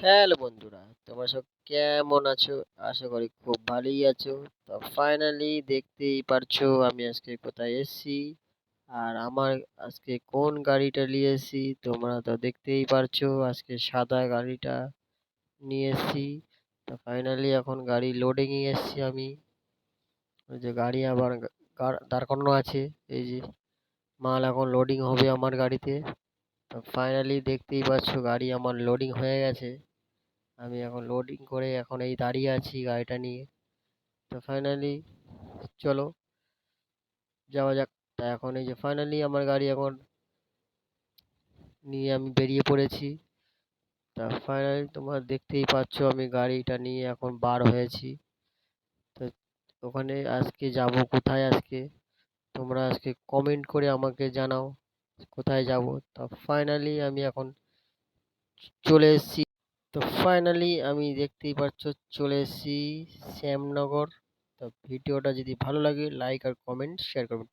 Hello বন্ধুরা, তোমরা সব কেমন আছো? আশা করি খুব ভালোই আছো। তো ফাইনালি দেখতেই পারছো আমি আজকে কোথায় এসেছি আর আমার আজকে কোন গাড়িটা নিয়ে এসেছি তোমরা তো দেখতেই পারছো। আজকে সাদা গাড়িটা নিয়ে এসেছি। তো ফাইনালি এখন গাড়ি লোডিং এ এসেছি আমি। ওই যে গাড়ি আবার দাঁড় করানো আছে। এই যে মাল এখন লোডিং হবে আমার গাড়িতে। তো ফাইনালি দেখতেই পাচ্ছো গাড়ি আমার লোডিং হয়ে গেছে। আমি এখন লোডিং করে এখন এই দাঁড়িয়ে আছি গাড়িটা নিয়ে। তো ফাইনালি চলো যাওয়া যাক। তা এখন এই যে ফাইনালি আমার গাড়ি এখন নিয়ে আমি বেরিয়ে পড়েছি। তা ফাইনালি তোমরা দেখতেই পাচ্ছ আমি গাড়িটা নিয়ে এখন বার হয়েছি। তো ওখানে আজকে যাব কোথায় আজকে তোমরা আজকে কমেন্ট করে আমাকে জানাও কোথায় যাব। তা ফাইনালি আমি এখন চলে এসেছি। তো ফাইনালি আমি দেখতেই পাচ্ছ চলে এসেছি শ্যামনগর। তো ভিডিওটা যদি ভালো লাগে লাইক আর কমেন্ট শেয়ার করবেন।